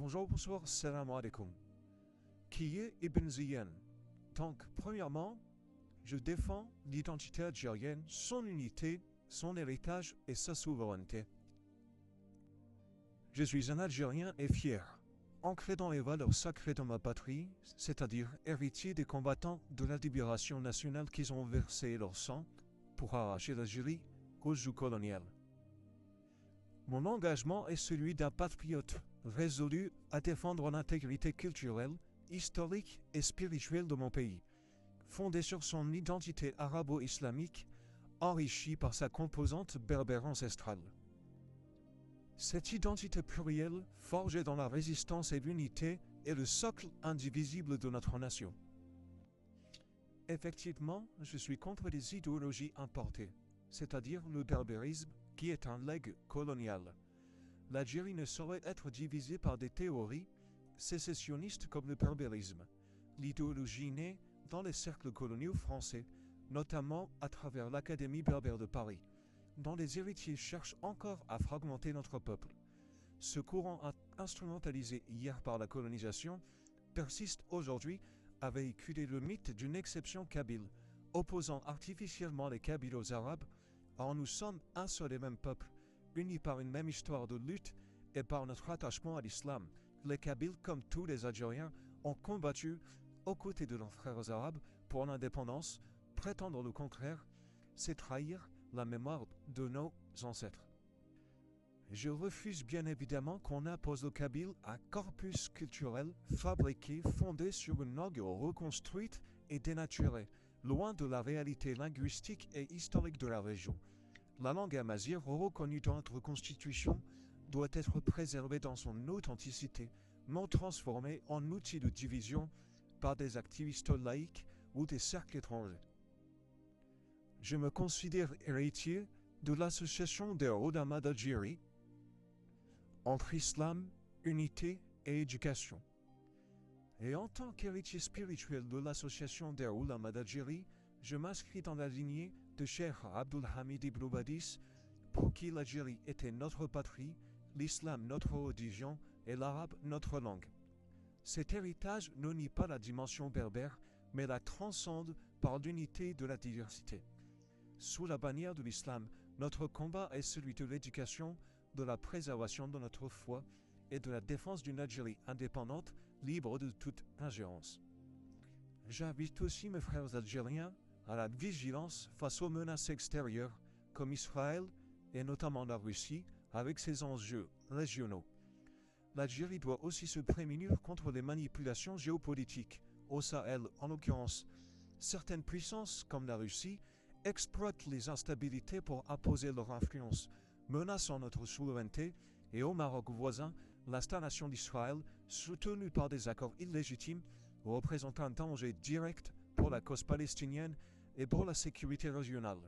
Bonjour, bonsoir, salam alaikum. Qui est Ibn Ziyan? Donc, premièrement, je défends l'identité algérienne, son unité, son héritage et sa souveraineté. Je suis un Algérien et fier, ancré dans les valeurs sacrées de ma patrie, c'est-à-dire héritier des combattants de la libération nationale qui ont versé leur sang pour arracher l'Algérie au joug colonial. Mon engagement est celui d'un patriote résolu à défendre l'intégrité culturelle, historique et spirituelle de mon pays, fondée sur son identité arabo-islamique, enrichie par sa composante berbère ancestrale. Cette identité plurielle, forgée dans la résistance et l'unité, est le socle indivisible de notre nation. Effectivement, je suis contre les idéologies importées, c'est-à-dire le berbérisme, qui est un legs colonial. L'Algérie ne saurait être divisée par des théories sécessionnistes comme le berbérisme, l'idéologie née dans les cercles coloniaux français, notamment à travers l'Académie berbère de Paris, dont les héritiers cherchent encore à fragmenter notre peuple. Ce courant instrumentalisé hier par la colonisation persiste aujourd'hui à véhiculer le mythe d'une exception kabyle, opposant artificiellement les Kabyles aux Arabes. Or nous sommes un seul et même peuple, unis par une même histoire de lutte et par notre attachement à l'islam. Les Kabyles, comme tous les Algériens, ont combattu aux côtés de leurs frères arabes pour l'indépendance. Prétendre le contraire, c'est trahir la mémoire de nos ancêtres. Je refuse bien évidemment qu'on impose aux Kabyles un corpus culturel fabriqué, fondé sur une langue reconstruite et dénaturée, loin de la réalité linguistique et historique de la région. La langue amazigh, reconnue dans notre constitution, doit être préservée dans son authenticité, non transformée en outil de division par des activistes laïcs ou des cercles étrangers. Je me considère héritier de l'association des Oulémas d'Algérie entre islam, unité et éducation. Et en tant qu'héritier spirituel de l'association des Oulémas d'Algérie, je m'inscris dans la lignée de Cheikh Abdul Hamid Ibn Badis, pour qui l'Algérie était notre patrie, l'islam notre religion et l'arabe notre langue. Cet héritage ne nie pas la dimension berbère, mais la transcende par l'unité de la diversité. Sous la bannière de l'islam, notre combat est celui de l'éducation, de la préservation de notre foi et de la défense d'une Algérie indépendante, libre de toute ingérence. J'invite aussi mes frères algériens à la vigilance face aux menaces extérieures, comme Israël et notamment la Russie, avec ses enjeux régionaux. L'Algérie doit aussi se prémunir contre les manipulations géopolitiques. Au Sahel, en l'occurrence, certaines puissances, comme la Russie, exploitent les instabilités pour imposer leur influence, menaçant notre souveraineté, et au Maroc voisin, l'installation d'Israël, soutenue par des accords illégitimes, représente un danger direct pour la cause palestinienne et pour la sécurité régionale.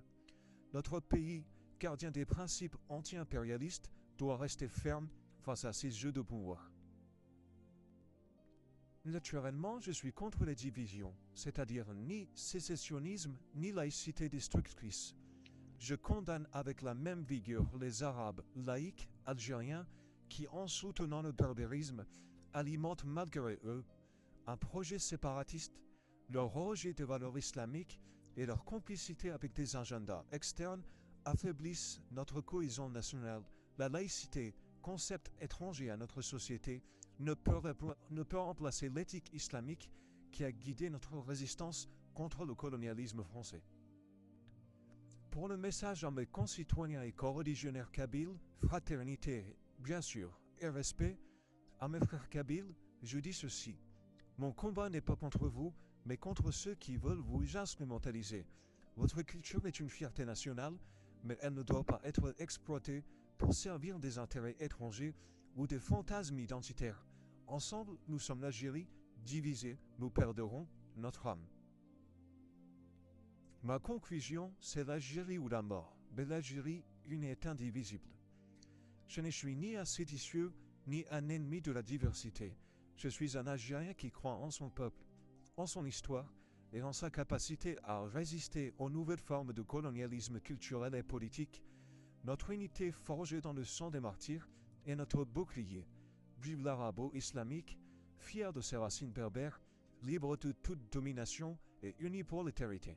Notre pays, gardien des principes anti-impérialistes, doit rester ferme face à ces jeux de pouvoir. Naturellement, je suis contre les divisions, c'est-à-dire ni sécessionnisme ni laïcité destructrice. Je condamne avec la même vigueur les Arabes laïcs algériens qui, en soutenant le berbérisme, alimentent malgré eux un projet séparatiste, leur rejet des valeurs islamiques et leur complicité avec des agendas externes affaiblissent notre cohésion nationale. La laïcité, concept étranger à notre société, ne peut remplacer l'éthique islamique qui a guidé notre résistance contre le colonialisme français. Pour le message à mes concitoyens et coreligionnaires kabyles, fraternité, bien sûr, et respect, à mes frères kabyles, je dis ceci. Mon combat n'est pas contre vous, mais contre ceux qui veulent vous instrumentaliser. Votre culture est une fierté nationale, mais elle ne doit pas être exploitée pour servir des intérêts étrangers ou des fantasmes identitaires. Ensemble, nous sommes l'Algérie, divisés, nous perdrons notre âme. Ma conclusion, c'est l'Algérie ou la mort, mais l'Algérie, une est indivisible. Je ne suis ni un séditieux, ni un ennemi de la diversité. Je suis un Algérien qui croit en son peuple, en son histoire et en sa capacité à résister aux nouvelles formes de colonialisme culturel et politique. Notre unité forgée dans le sang des martyrs est notre bouclier. Vive l'arabo-islamique, fier de ses racines berbères, libre de toute domination et uni pour l'éternité.